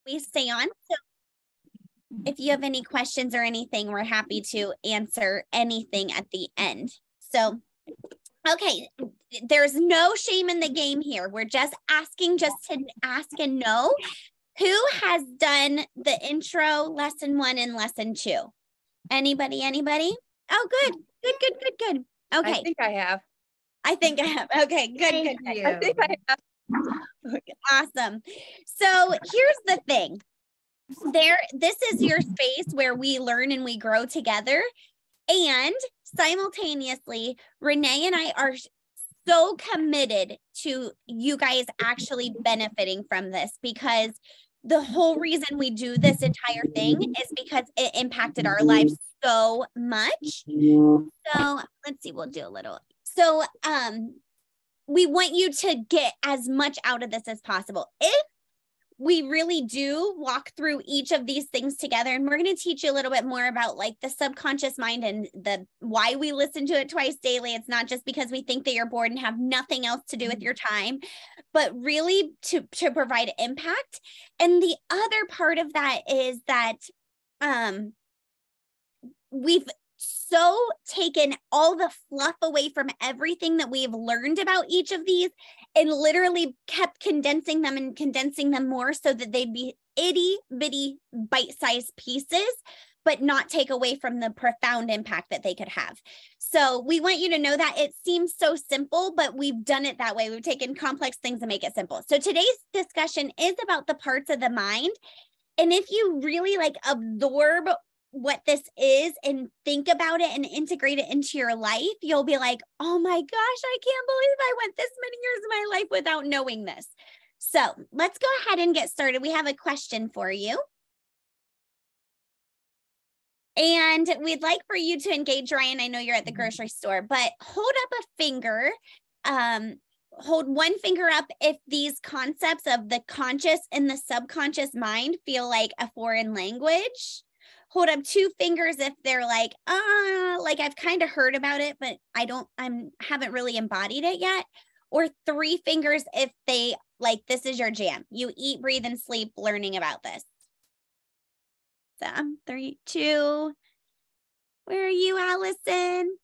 we stay on. So if you have any questions or anything, we're happy to answer anything at the end. So, okay, there's no shame in the game here. We're just asking just to ask and know. Who has done the intro, lesson 1 and lesson 2? Anybody? Oh, good. Okay. I think I have. Okay, good. I think I have. Awesome. So here's the thing. This is your space where we learn and we grow together. And simultaneously, Renee and I are so committed to you guys actually benefiting from this, because the whole reason we do this entire thing is because it impacted our lives so much. So let's see, we'll do a little. So we want you to get as much out of this as possible. If we really do walk through each of these things together, and we're going to teach you a little bit more about like the subconscious mind and the why we listen to it twice daily. It's not just because we think that you're bored and have nothing else to do with your time, but really to provide impact. And the other part of that is that we've so taken all the fluff away from everything that we've learned about each of these and literally kept condensing them more so that they'd be itty bitty bite-sized pieces, but not take away from the profound impact that they could have. So we want you to know that it seems so simple, but we've done it that way. We've taken complex things and make it simple. So today's discussion is about the parts of the mind. And if you really like absorb what this is and think about it and integrate it into your life, you'll be like, oh my gosh, I can't believe I went this many years of my life without knowing this. So let's go ahead and get started. We have a question for you. And we'd like for you to engage, Ryan. I know you're at the grocery store, but hold up a finger. Hold one finger up if these concepts of the conscious and the subconscious mind feel like a foreign language. Hold up 2 fingers if they're like I've kind of heard about it, but I haven't really embodied it yet. Or 3 fingers if they like, this is your jam. You eat, breathe, and sleep learning about this. So 3, 2. Where are you, Allison?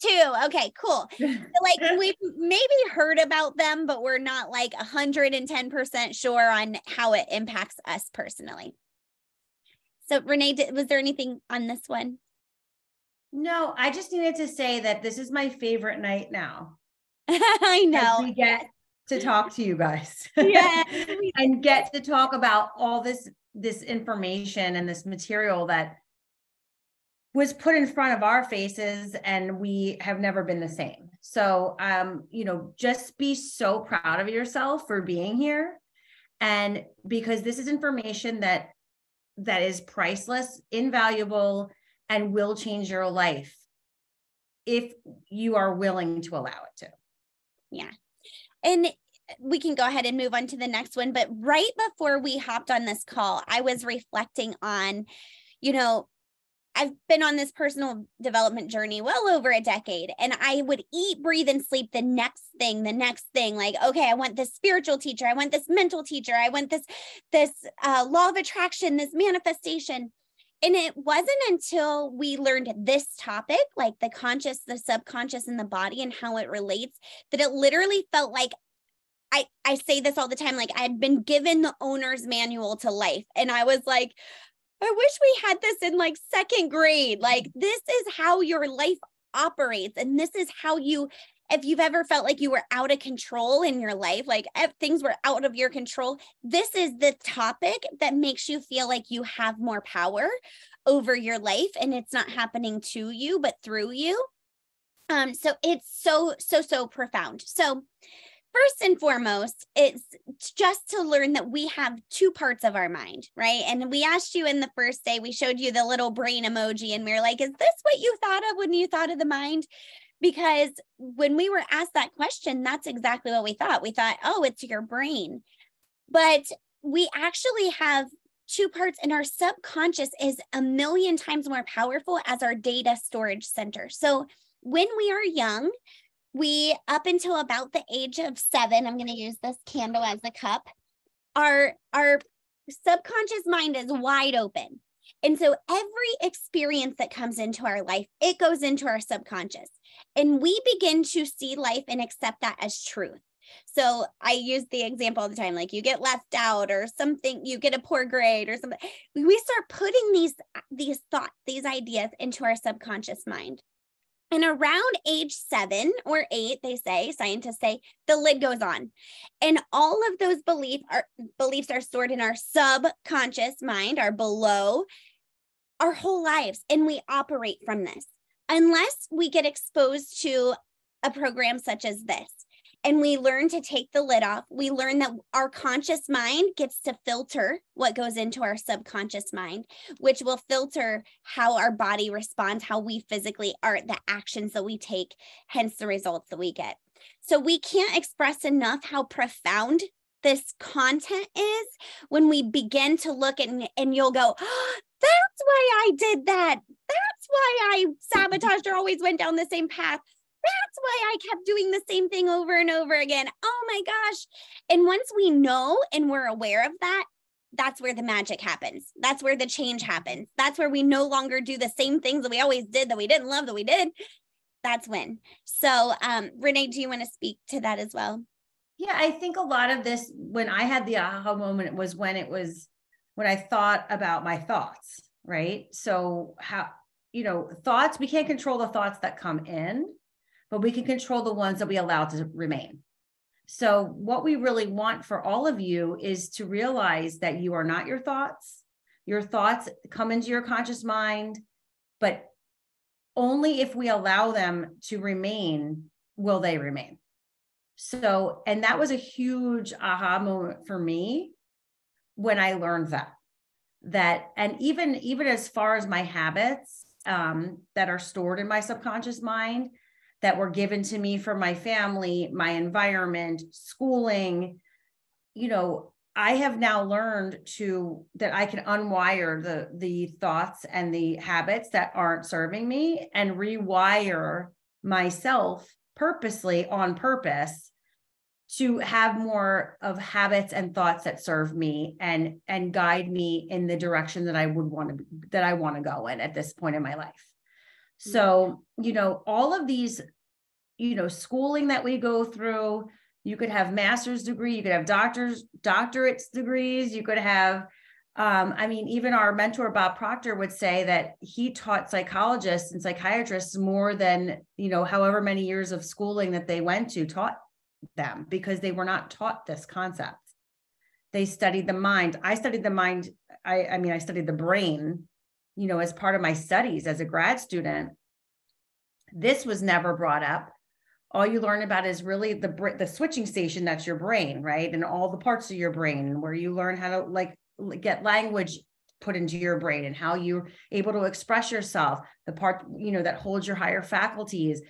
2. Okay, cool. So like we've maybe heard about them, but we're not like 110% sure on how it impacts us personally. So Renee, was there anything on this one? No, I just needed to say that this is my favorite night now. I know. We get to talk to you guys. Yeah. And get to talk about all this information and this material that was put in front of our faces, and we have never been the same. So, just be so proud of yourself for being here. And because this is information that is priceless, invaluable, and will change your life if you are willing to allow it to. Yeah. And we can go ahead and move on to the next one. But right before we hopped on this call, I was reflecting on, I've been on this personal development journey well over a decade, and I would eat, breathe, and sleep the next thing. Like, okay, I want this spiritual teacher. I want this mental teacher. I want this law of attraction, this manifestation. And it wasn't until we learned this topic, like the conscious, the subconscious, and the body and how it relates, that it literally felt like, I say this all the time, like I had been given the owner's manual to life. And I was like, I wish we had this in like 2nd grade. Like, this is how your life operates. And this is how if you've ever felt like you were out of control in your life, like if things were out of your control, this is the topic that makes you feel like you have more power over your life, and it's not happening to you, but through you. So it's so profound. So first and foremost, it's just to learn that we have 2 parts of our mind, right? And we asked you in the first day, we showed you the little brain emoji, and we were like, is this what you thought of when you thought of the mind? Because when we were asked that question, that's exactly what we thought. We thought, oh, it's your brain. But we actually have 2 parts, and our subconscious is 1,000,000 times more powerful as our data storage center. So when we are young, we, up until about the age of 7, I'm going to use this candle as a cup. our subconscious mind is wide open. And so every experience that comes into our life, it goes into our subconscious. And we begin to see life and accept that as truth. So I use the example all the time, like you get left out or something, you get a poor grade or something. We start putting these thoughts, these ideas into our subconscious mind. And around age 7 or 8, scientists say, the lid goes on. And all of those beliefs are stored in our subconscious mind, are below our whole lives. And we operate from this. Unless we get exposed to a program such as this, and we learn to take the lid off, we learn that our conscious mind gets to filter what goes into our subconscious mind, which will filter how our body responds, how we physically are, the actions that we take, hence the results that we get. So we can't express enough how profound this content is when we begin to look at, and you'll go, oh, that's why I did that. That's why I sabotaged or always went down the same path. That's why I kept doing the same thing over and over again. Oh my gosh. And once we know and we're aware of that, that's where the magic happens. That's where the change happens. That's where we no longer do the same things that we always did, that we didn't love, that we did. That's when. So Renee, do you want to speak to that as well? Yeah, I think a lot of this, when I had the aha moment, was when I thought about my thoughts, right? So how, thoughts, we can't control the thoughts that come in, but we can control the ones that we allow to remain. So what we really want for all of you is to realize that you are not your thoughts. Your thoughts come into your conscious mind, but only if we allow them to remain will they remain. So, and that was a huge aha moment for me when I learned that, and even as far as my habits that are stored in my subconscious mind, that were given to me from my family, my environment, schooling, I have now learned that I can unwire the thoughts and the habits that aren't serving me and rewire myself purposely, on purpose, to have more of habits and thoughts that serve me and guide me in the direction that I want to go in at this point in my life. So, all of these, schooling that we go through, you could have master's degree, you could have doctorate degrees, you could have, even our mentor, Bob Proctor, would say that he taught psychologists and psychiatrists more than, however many years of schooling that they went to taught them, because they were not taught this concept. They studied the mind. I studied the mind. I studied the brain, as part of my studies as a grad student. This was never brought up. All you learn about is really the switching station, that's your brain, right? And all the parts of your brain where you learn how to get language put into your brain and how you're able to express yourself, the part, that holds your higher faculties.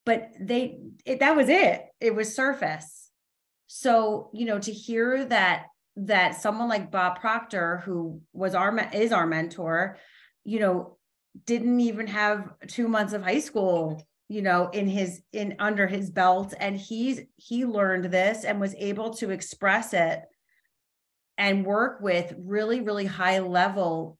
But that was it. It was surface. So, to hear that someone like Bob Proctor, who is our mentor, didn't even have 2 months of high school, under his belt. And he learned this and was able to express it and work with really, really high level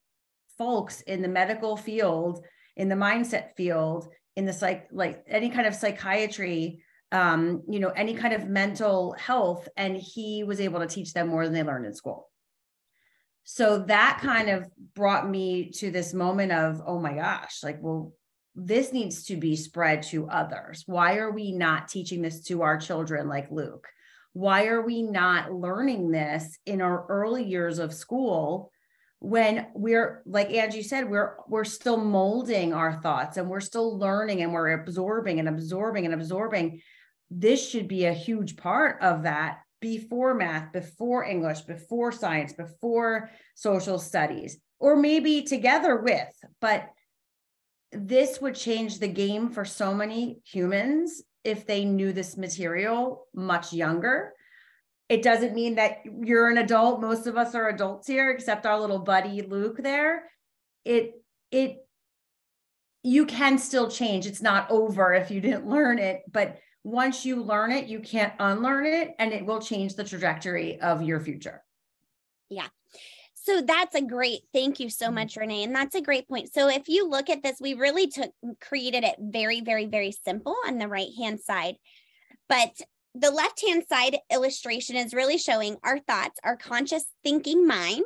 folks in the medical field, in the mindset field, in the any kind of psychiatry, any kind of mental health. And he was able to teach them more than they learned in school. So that kind of brought me to this moment of, oh my gosh, this needs to be spread to others. Why are we not teaching this to our children like Luke? Why are we not learning this in our early years of school, when we're, like Angie said, we're still molding our thoughts and we're still learning and we're absorbing and absorbing and absorbing. This should be a huge part of that before math, before English, before science, before social studies, or maybe together with, but this would change the game for so many humans if they knew this material much younger. It doesn't mean that you're an adult. Most of us are adults here, except our little buddy Luke there. You can still change. It's not over if you didn't learn it, but once you learn it, you can't unlearn it, and it will change the trajectory of your future. Yeah. So that's a great, thank you so much, Renee. And that's a great point. So if you look at this, we really created it very, very, very simple on the right-hand side. But the left-hand side illustration is really showing our thoughts, our conscious thinking mind.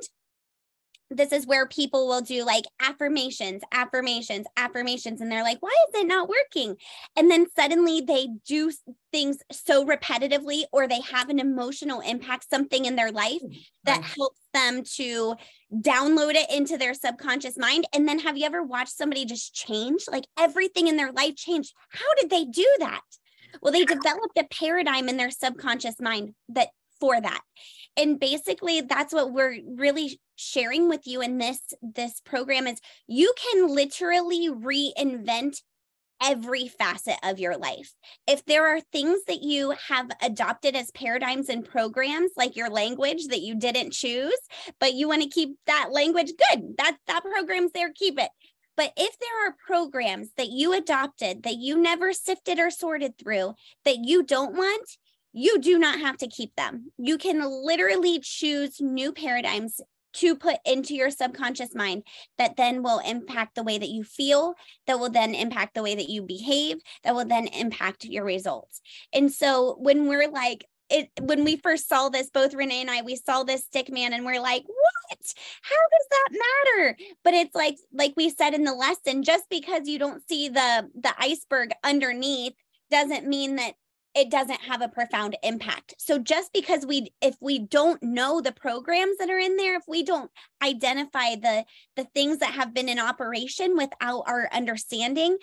This is where people will do like affirmations, affirmations, affirmations. And they're like, why is it not working? And then suddenly they do things so repetitively, or they have an emotional impact, something in their life that helps them to download it into their subconscious mind. And then have you ever watched somebody just change? Like everything in their life changed. How did they do that? Well, they developed a paradigm in their subconscious mind for that. And basically that's what we're really sharing with you in this program is you can literally reinvent every facet of your life. If there are things that you have adopted as paradigms and programs, like your language that you didn't choose, but you want to keep that language, good, that program's there, keep it. But if there are programs that you adopted that you never sifted or sorted through that you don't want, you do not have to keep them. You can literally choose new paradigms to put into your subconscious mind that then will impact the way that you feel, that will then impact the way that you behave, that will then impact your results. And so when we're like, when we first saw this, both Renee and I, we saw this stick man and we're like, what? How does that matter? But it's like we said in the lesson, just because you don't see the iceberg underneath doesn't mean that it doesn't have a profound impact. So just because if we don't know the programs that are in there, if we don't identify the things that have been in operation without our understanding,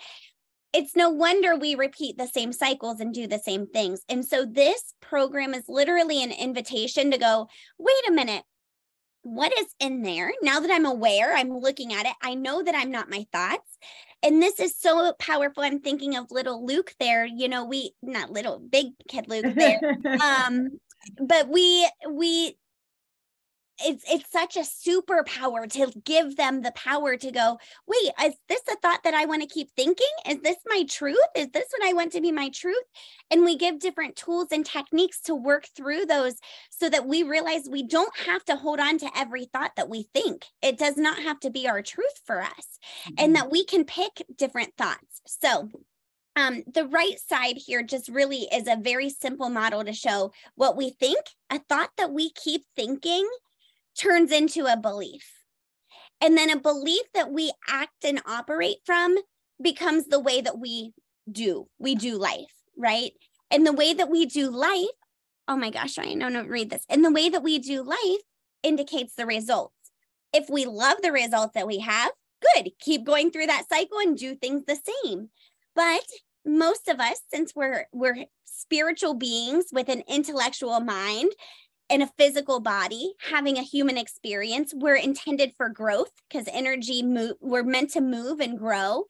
it's no wonder we repeat the same cycles and do the same things. And so this program is literally an invitation to go, wait a minute, what is in there? Now that I'm aware, I'm looking at it, I know that I'm not my thoughts. And this is so powerful. I'm thinking of little Luke there, you know, not little, big kid Luke there. But it's such a superpower to give them the power to go, wait, is this a thought that I want to keep thinking? Is this my truth? Is this what I want to be my truth? And we give different tools and techniques to work through those so that we realize we don't have to hold on to every thought that we think. It does not have to be our truth for us, and that we can pick different thoughts. So the right side here just really is a very simple model to show what we think. A thought that we keep thinking turns into a belief. And then a belief that we act and operate from becomes the way that we do life, right? And the way that we do life, oh my gosh, Ryan, no, read this. And the way that we do life indicates the results. If we love the results that we have, good, keep going through that cycle and do things the same. But most of us, since we're spiritual beings with an intellectual mind, in a physical body, having a human experience, we're intended for growth because we're meant to move and grow.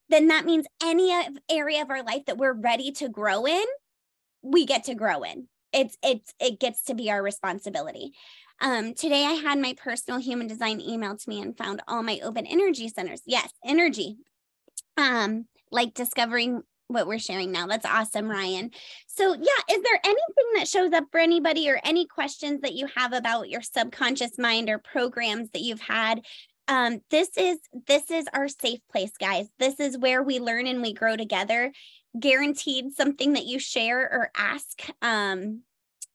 Then that means any area of our life that we're ready to grow in, we get to grow in. It gets to be our responsibility. Today I had my personal human design email to me and found all my open energy centers. Yes, energy. Like discovering what we're sharing now. That's awesome, Ryan. So yeah, is there anything that shows up for anybody or any questions that you have about your subconscious mind or programs that you've had? This is our safe place, guys. This is where we learn and we grow together. Guaranteed something that you share or ask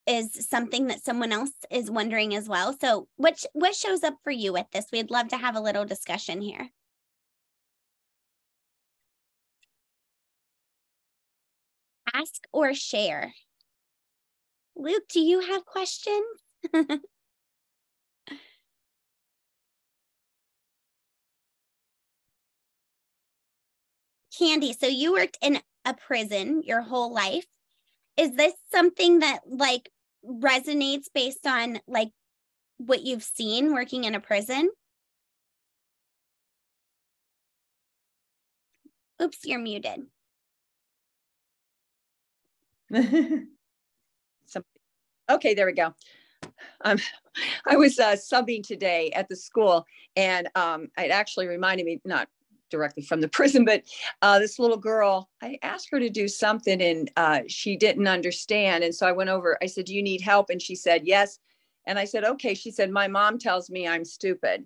is something that someone else is wondering as well. So what shows up for you with this? We'd love to have a little discussion here. Ask or share. Luke, do you have questions? Candy, so you worked in a prison your whole life. Is this something that like resonates based on like what you've seen working in a prison? Oops, you're muted. Okay, there we go. I was subbing today at the school, and it actually reminded me, not directly from the prison, but this little girl, I asked her to do something and she didn't understand. And so I went over, I said, do you need help? And she said, yes. And I said, okay. She said, my mom tells me I'm stupid.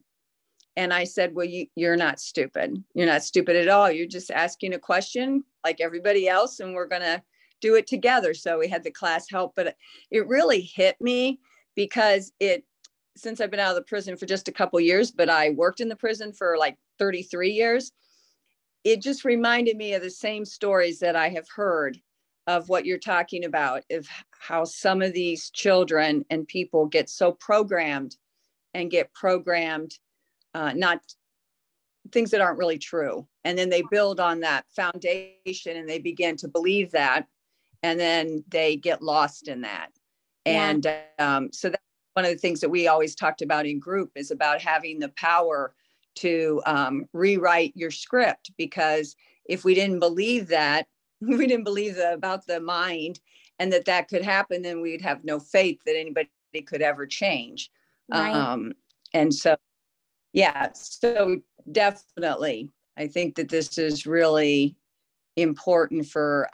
And I said, well, you're not stupid. You're not stupid at all. You're just asking a question like everybody else, and we're going to do it together. So we had the class help, but it really hit me because since I've been out of the prison for just a couple of years, but I worked in the prison for like 33 years. It just reminded me of the same stories that I have heard of what you're talking about, of how some of these children and people get so programmed and get programmed, not things that aren't really true. And then they build on that foundation and they begin to believe that. And then they get lost in that. Yeah. And so that's one of the things that we always talked about in group, is about having the power to rewrite your script. Because if we didn't believe that, we didn't believe about the mind and that could happen, then we'd have no faith that anybody could ever change. Right. And so, yeah, so definitely, I think that this is really important for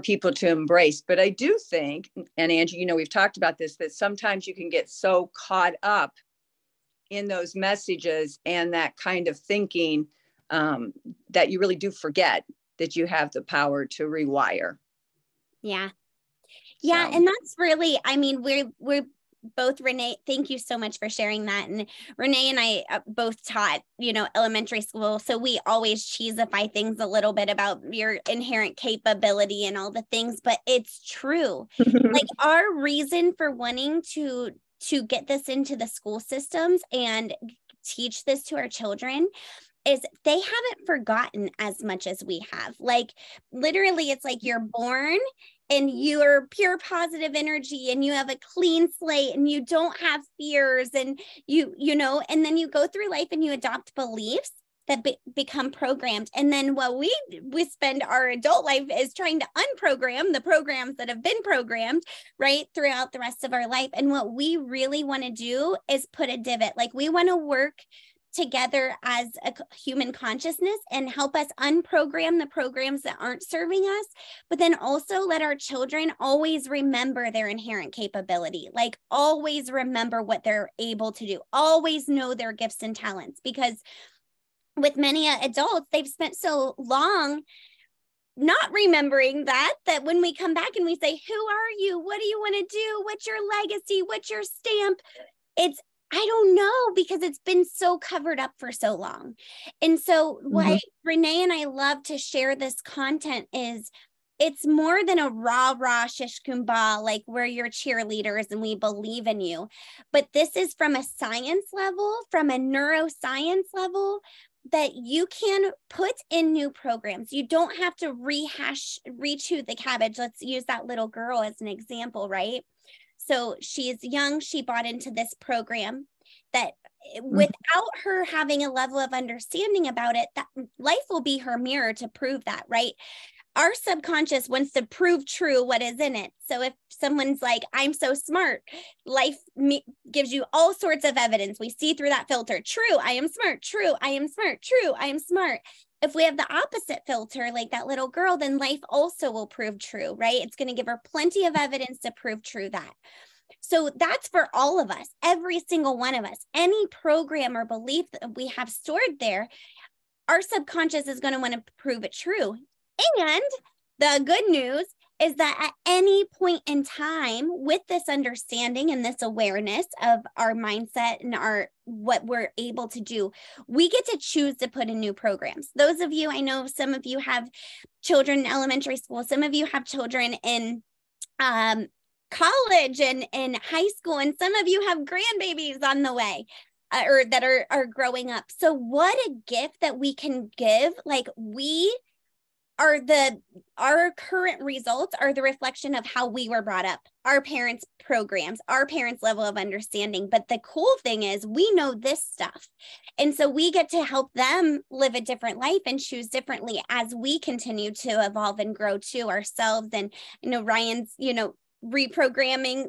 people to embrace. But I do think, and Angie, we've talked about this, that sometimes you can get so caught up in those messages and that kind of thinking that you really do forget that you have the power to rewire. Yeah. Yeah. So. And that's really, we're both, Renee, thank you so much for sharing that. And Renee and I both taught, elementary school. So we always cheesify things a little bit about your inherent capability and all the things, but it's true. Like our reason for wanting to get this into the school systems and teach this to our children is they haven't forgotten as much as we have. Like literally, it's like you're born and you're pure positive energy and you have a clean slate and you don't have fears and and then you go through life and you adopt beliefs that become programmed. And then what we spend our adult life is trying to unprogram the programs that have been programmed, right, throughout the rest of our life. And what we really want to do is put a divot. Like we want to work together as a human consciousness and help us unprogram the programs that aren't serving us, but then also let our children always remember their inherent capability, like always remember what they're able to do, always know their gifts and talents. Because with many adults, they've spent so long not remembering that when we come back and we say, who are you? What do you want to do? What's your legacy? What's your stamp? I don't know, because it's been so covered up for so long. And so what Renee and I love to share this content is it's more than a rah-rah shish kumbah, like we're your cheerleaders and we believe in you. But this is from a science level, from a neuroscience level, that you can put in new programs. You don't have to rechew the cabbage. Let's use that little girl as an example, right? So she's young. She bought into this program that without her having a level of understanding about it, that life will be her mirror to prove that, right? Our subconscious wants to prove true what is in it. So if someone's like, I'm so smart, life gives you all sorts of evidence. We see through that filter. True, I am smart. True, I am smart. True, I am smart. If we have the opposite filter, like that little girl, then life also will prove true, right? It's going to give her plenty of evidence to prove true that. So that's for all of us, every single one of us. Any program or belief that we have stored there, our subconscious is going to want to prove it true. And the good news is that at any point in time, with this understanding and this awareness of our mindset and what we're able to do, we get to choose to put in new programs. Those of you, I know some of you have children in elementary school, some of you have children in college and in high school, and some of you have grandbabies on the way. Or that are growing up. So what a gift that we can give. Like our current results are the reflection of how we were brought up, our parents' programs, our parents' level of understanding. But the cool thing is we know this stuff. And so we get to help them live a different life and choose differently as we continue to evolve and grow to ourselves. And, Ryan's, reprogramming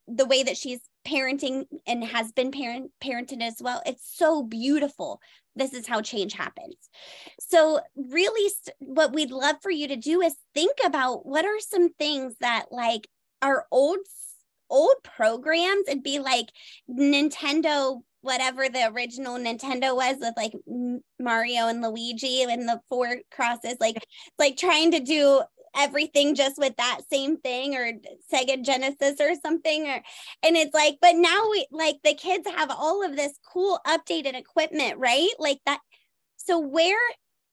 the way that she's parenting and has been parented as well. It's so beautiful. This is how change happens. So really what we'd love for you to do is think about what are some things that like our old old programs, it'd be like Nintendo, whatever the original Nintendo was, with like Mario and Luigi and the 4 crosses, like trying to do everything just with that same thing, or Sega Genesis or something, and it's like, but now we, like, the kids have all of this cool updated equipment, right? Like that. So where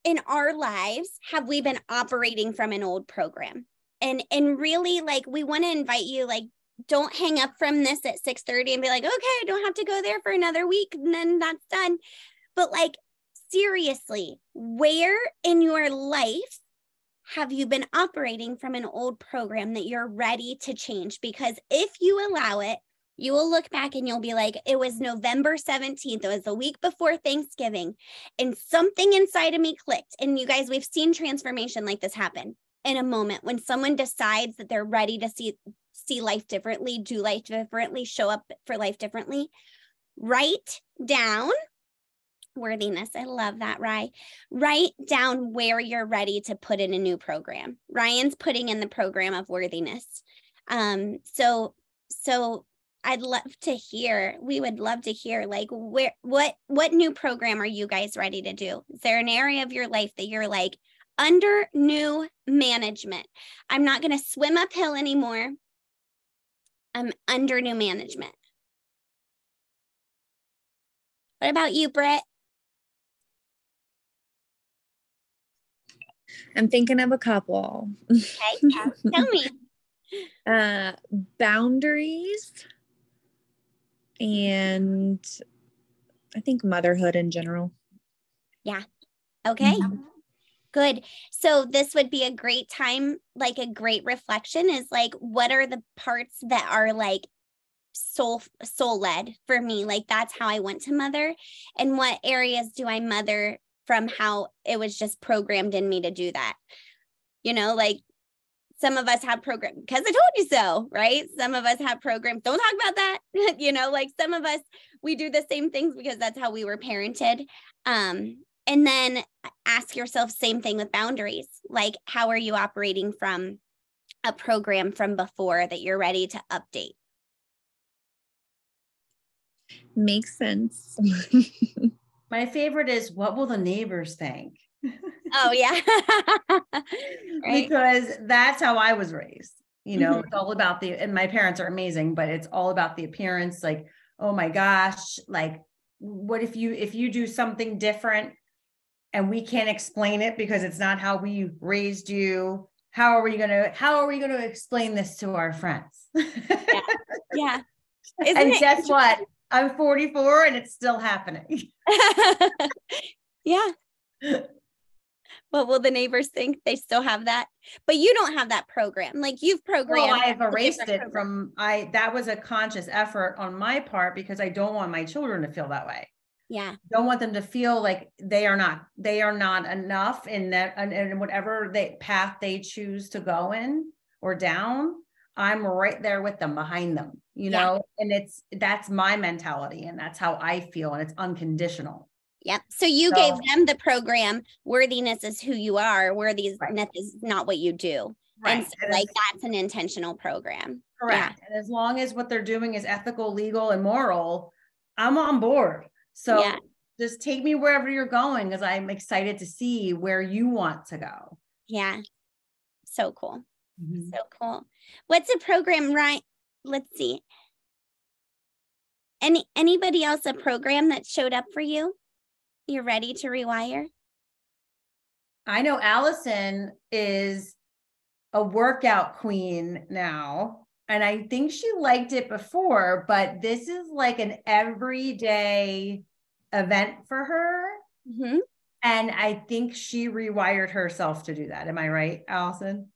in our lives have we been operating from an old program? And really, like, we want to invite you, like, don't hang up from this at 6:30 and be like, okay, I don't have to go there for another week and then that's done. But like, seriously, where in your life have you been operating from an old program that you're ready to change? Because if you allow it, you will look back and you'll be like, it was November 17th. It was the week before Thanksgiving, and something inside of me clicked. And you guys, we've seen transformation like this happen in a moment when someone decides that they're ready to see life differently, do life differently, show up for life differently. Write down worthiness. I love that, Rye. Write down where you're ready to put in a new program. Ryan's putting in the program of worthiness. So I'd love to hear, we would love to hear, like, what new program are you guys ready to do? Is there an area of your life that you're like, under new management, I'm not going to swim uphill anymore, I'm under new management? What about you, Britt? I'm thinking of a couple. Okay, tell me. Boundaries, and I think motherhood in general. Yeah. Okay. Mm-hmm. Good. So this would be a great time, like a great reflection is like, what are the parts that are like soul led for me? Like, that's how I want to mother. And what areas do I mother from how it was just programmed in me to do that? You know, like, some of us have programs because I told you so, right? Some of us have programs. Don't talk about that. You know, like, some of us, we do the same things because that's how we were parented. And then ask yourself, same thing with boundaries. Like, how are you operating from a program from before that you're ready to update? Makes sense. My favorite is, what will the neighbors think? Oh, yeah. Right? Because that's how I was raised. You know, Mm-hmm. It's all about and my parents are amazing, but it's all about the appearance. Like, oh my gosh, like, what if you do something different and we can't explain it because it's not how we raised you? How are we going to explain this to our friends? Yeah. And guess what? I'm 44 and it's still happening. Yeah. What will the neighbors think? They still have that, but you don't have that program. Like, you've programmed. Well, I've erased it that was a conscious effort on my part because I don't want my children to feel that way. Yeah. Don't want them to feel like they are not enough in that, and whatever path they choose to go in or down, I'm right there with them, behind them, you know, and that's my mentality and that's how I feel. And it's unconditional. Yep. So you gave them the program, worthiness is who you are, worthiness is not what you do. Right. And so, like, that's an intentional program. Correct. Yeah. And as long as what they're doing is ethical, legal, and moral, I'm on board. So just take me wherever you're going, because I'm excited to see where you want to go. Yeah. So cool. Mm-hmm. So cool. What's a program, right? Let's see. Anybody else a program that showed up for you? You're ready to rewire? I know Allison is a workout queen now. And I think she liked it before, but this is like an everyday event for her. Mm-hmm. And I think she rewired herself to do that. Am I right, Allison?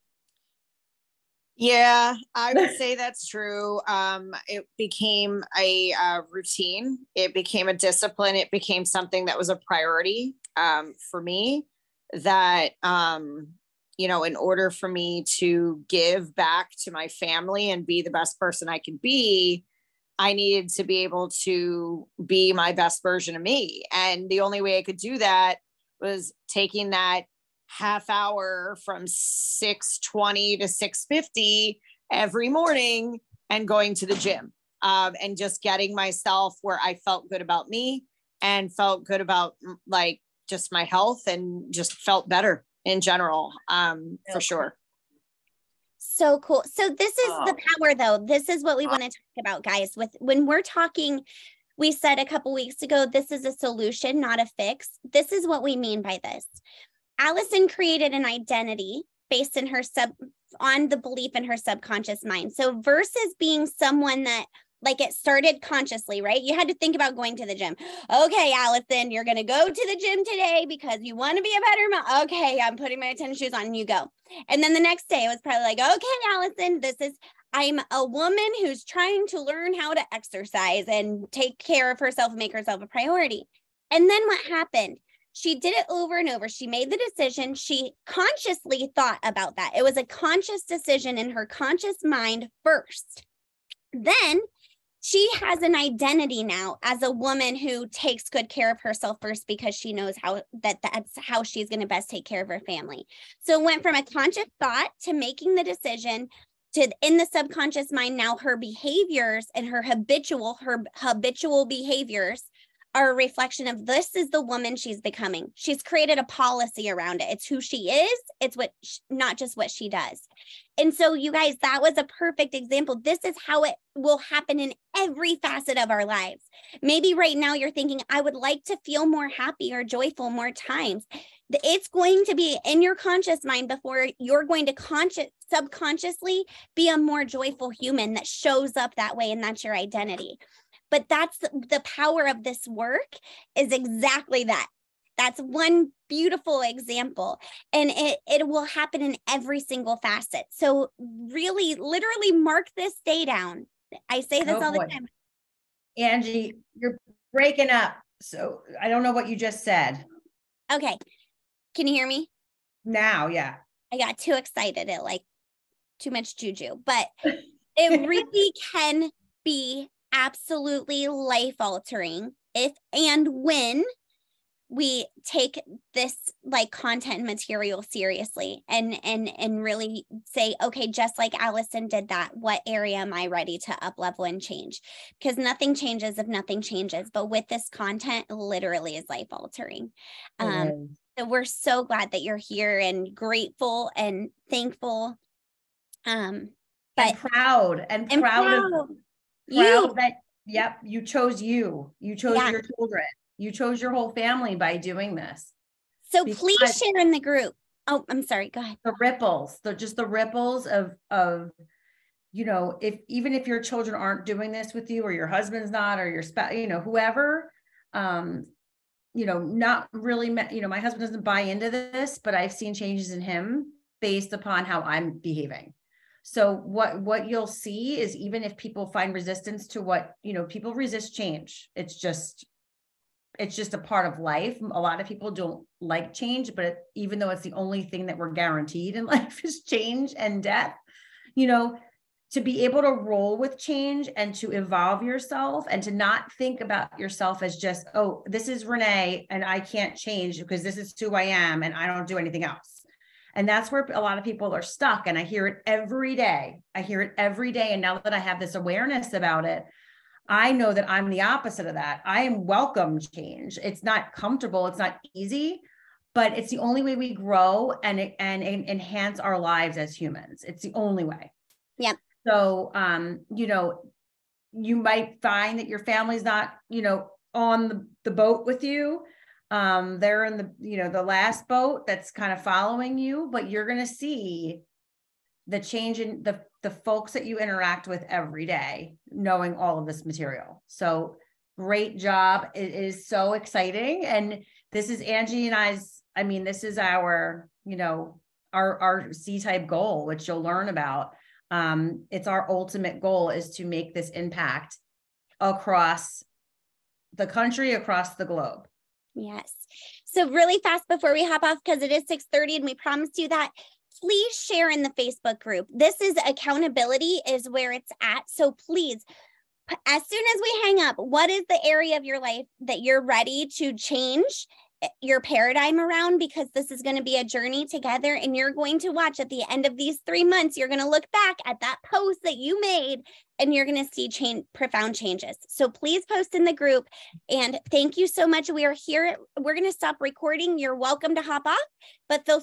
Yeah, I would say that's true. It became a routine. It became a discipline. It became something that was a priority for me, that you know, in order for me to give back to my family and be the best person I could be, I needed to be able to be my best version of me. And the only way I could do that was taking that half hour from 6:20 to 6:50 every morning and going to the gym, and just getting myself where I felt good about me and felt good about like just my health and just felt better in general, for sure. So cool. So this is the power though. This is what we want to talk about, guys. When we're talking, we said a couple weeks ago, this is a solution, not a fix. This is what we mean by this. Allison created an identity based in on the belief in her subconscious mind. So versus being someone that like it started consciously, right? You had to think about going to the gym. Okay, Allison, you're going to go to the gym today because you want to be a better mom. Okay, I'm putting my tennis shoes on and you go. And then the next day it was probably like, okay, Allison, I'm a woman who's trying to learn how to exercise and take care of herself and make herself a priority. And then what happened? She did it over and over. She made the decision. She consciously thought about that. It was a conscious decision in her conscious mind first. Then she has an identity now as a woman who takes good care of herself first because she knows that's how she's going to best take care of her family. So it went from a conscious thought to making the decision to in the subconscious mind. Now her behaviors and her habitual behaviors are a reflection of this is the woman she's becoming. She's created a policy around it. It's who she is. It's not just what she does. And so you guys, that was a perfect example. This is how it will happen in every facet of our lives. Maybe right now you're thinking, I would like to feel more happy or joyful more times. It's going to be in your conscious mind before you're going to subconsciously be a more joyful human that shows up that way. And that's your identity. But that's the power of this work is exactly that. That's one beautiful example. And it will happen in every single facet. So really, literally mark this day down. I say this all the time. Angie, you're breaking up. So I don't know what you just said. Okay. Can you hear me? Now, yeah. I got too excited. It like too much juju. But it really can be absolutely life-altering if and when we take this like content material seriously and really say, okay, just like Allison did that, what area am I ready to up level and change? Because nothing changes if nothing changes. But with this content, it literally is life-altering. So we're so glad that you're here and grateful and thankful. But proud that, yep, you chose your children. You chose your whole family by doing this. So please share in the group. Oh, I'm sorry. Go ahead. The ripples, the ripples of, you know, even if your children aren't doing this with you or your husband's not, or your spouse, you know, whoever, you know, not really, you know, my husband doesn't buy into this, but I've seen changes in him based upon how I'm behaving. So what you'll see is even if people find resistance to what, you know, people resist change. It's just a part of life. A lot of people don't like change, but even though it's the only thing that we're guaranteed in life is change and death, you know, to be able to roll with change and to evolve yourself and to not think about yourself as just, oh, this is Renee and I can't change because this is who I am and I don't do anything else. And that's where a lot of people are stuck. And I hear it every day. And now that I have this awareness about it, I know that I'm the opposite of that. I am welcome change. It's not comfortable. It's not easy, but it's the only way we grow and enhance our lives as humans. It's the only way. Yeah. So, you know, you might find that your family's not, you know, on the boat with you. They're in the, you know, the last boat that's kind of following you, but you're going to see the change in the folks that you interact with every day, knowing all of this material. So great job. It is so exciting. And this is Angie and this is our, you know, our C-type goal, which you'll learn about. It's our ultimate goal is to make this impact across the country, across the globe. Yes. So really fast before we hop off, because it is 6:30 and we promised you that, please share in the Facebook group. This is accountability is where it's at. So please, as soon as we hang up, what is the area of your life that you're ready to change your paradigm around, because this is going to be a journey together, and you're going to watch at the end of these 3 months, you're going to look back at that post that you made and you're going to see profound changes. So please post in the group, and thank you so much. We are here. We're going to stop recording. You're welcome to hop off, but feel